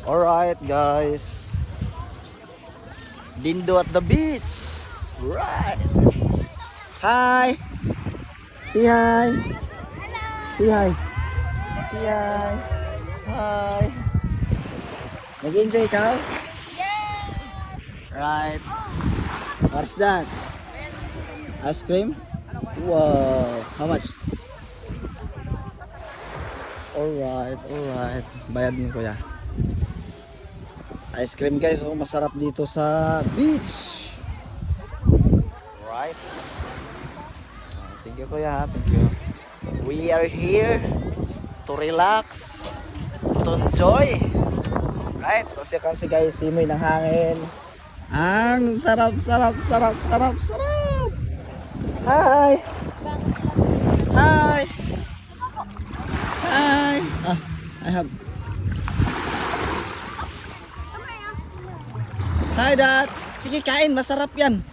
Alright guys, Dindo at the beach. Right. Hi. Say hi. Hello. Say hi. Say hi. Hi. Nag-enjoy ka? Yes. Right. What's that? Ice cream? Wow. How much? Alright, alright. Bayad mo kuya. Ice cream guys, oh, masarap dito sa beach. Right. Thank you kuya, thank you. We are here to relax, to enjoy. Right, so as you can see guys, simoy ng hangin. Ang sarap. Hi. Hi. Hi. Ah, I have. Hi dad. Sige kain, masarap yan.